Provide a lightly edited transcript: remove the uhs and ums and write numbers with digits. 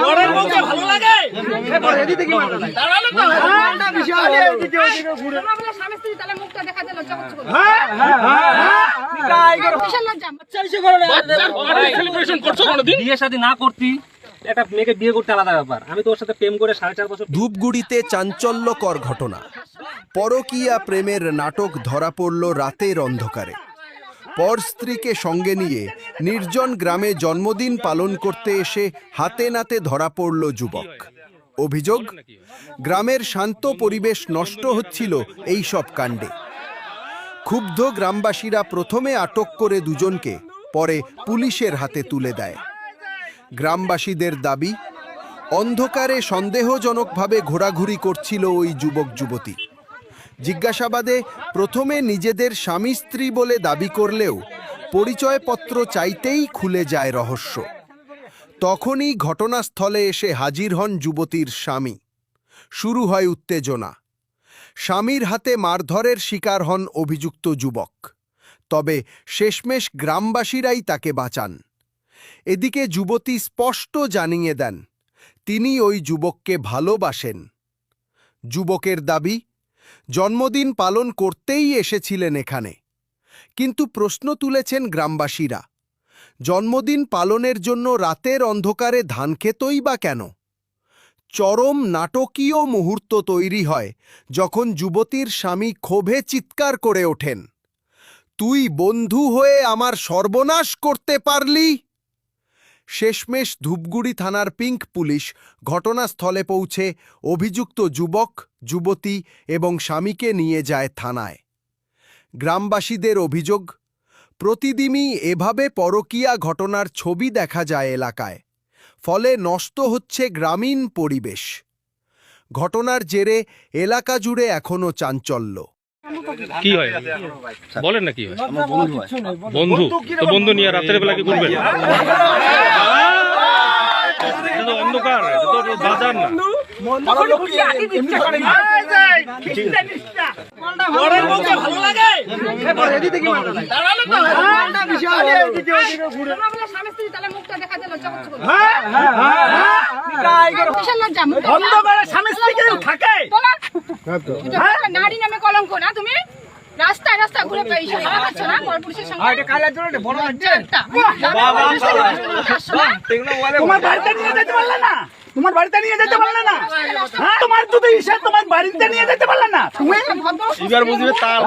পরের বউকে ভালো লাগে এদিকে কি মাথা নাই দাঁড়ালে তো বিশাল এদিকে ওদিকে ঘুরে তোমরা বলে স্বামী স্ত্রী তাহলে মুখটা দেখা দিল লজ্জা করছো বিশাল লজ্জা সেলিব্রেশন করছো কোনদিন বিয়ে শাদী না করতি একটা মেয়েকে বিয়ে করতে আলাদা ব্যাপার। আমি তো ওর সাথে প্রেম করে 4.5 বছর। ধূপগুড়িতে চাঞ্চল্যকর ঘটনা। পরকীয়া প্রেমের নাটক ধরা পড়ল রাতের অন্ধকারে। পর স্ত্রীকে সঙ্গে নিয়ে নির্জন গ্রামে জন্মদিন পালন করতে এসে হাতে নাতে ধরা পড়ল যুবক। অভিযোগ, গ্রামের শান্ত পরিবেশ নষ্ট হচ্ছিল এই সব কাণ্ডে। ক্ষুব্ধ গ্রামবাসীরা প্রথমে আটক করে দুজনকে, পরে পুলিশের হাতে তুলে দেয়। গ্রামবাসীদের দাবি, অন্ধকারে সন্দেহজনকভাবে ঘোরাঘুরি করছিল ওই যুবক যুবতী। জিজ্ঞাসাবাদে প্রথমে নিজেদের স্বামী স্ত্রী বলে দাবি করলেও পরিচয়পত্র চাইতেই খুলে যায় রহস্য। তখনই ঘটনাস্থলে এসে হাজির হন যুবতীর স্বামী। শুরু হয় উত্তেজনা। স্বামীর হাতে মারধরের শিকার হন অভিযুক্ত যুবক। তবে শেষমেশ গ্রামবাসীরাই তাকে বাঁচান। এদিকে যুবতী স্পষ্ট জানিয়ে দেন তিনি ওই যুবককে ভালোবাসেন। যুবকের দাবি, জন্মদিন পালন করতেই এসেছিলেন এখানে। কিন্তু প্রশ্ন তুলেছেন গ্রামবাসীরা, জন্মদিন পালনের জন্য রাতের অন্ধকারে ধান খেতই বা কেন? চরম নাটকীয় মুহূর্ত তৈরি হয় যখন যুবতীর স্বামী ক্ষোভে চিৎকার করে ওঠেন, তুই বন্ধু হয়ে আমার সর্বনাশ করতে পারলি? শেষমেশ ধূপগুড়ি থানার পিঙ্ক পুলিশ ঘটনাস্থলে পৌঁছে অভিযুক্ত যুবক, যুবতী এবং স্বামীকে নিয়ে যায় থানায়। গ্রামবাসীদের অভিযোগ, প্রতিদিনই এভাবে পরকীয়া ঘটনার ছবি দেখা যায় এলাকায়। ফলে নষ্ট হচ্ছে গ্রামীণ পরিবেশ। ঘটনার জেরে এলাকা জুড়ে এখনো চাঞ্চল্য। কি হয় বলেন না, কি হয়? বন্ধু তো বন্ধু নিয়ে রাতের বেলা কি করবেন? এটা তো অন্ধকার, এটা তো বাজার না। পরের বউকে ভালো লাগে এদিকে কি মাথা নাই দাঁড়ালে তো বিশাল এদিকে ওদিকে ঘুরে তোমরা বলে স্বামী স্ত্রী তাহলে মুখটা দেখা দিল লজ্জা করছো বিশাল লজ্জা অন্ধকারে স্বামী স্ত্রী কেউ থাকে? নারী নামে কলঙ্ক না তুমি? রাস্তায় রাস্তা ঘুরে পেয়েছো খাচ্ছ না পুলিশের সঙ্গে এটা কালার জন্য বড় হচ্ছে তোমার বাড়িতে নিয়ে যেতে পারলে না? তোমার বাড়িতে নিয়ে যেতে পারলে না? তোমার যদি ইসে তোমার বাড়িতে নিয়ে যেতে পারলে না? তুমি এবার বুঝবে তার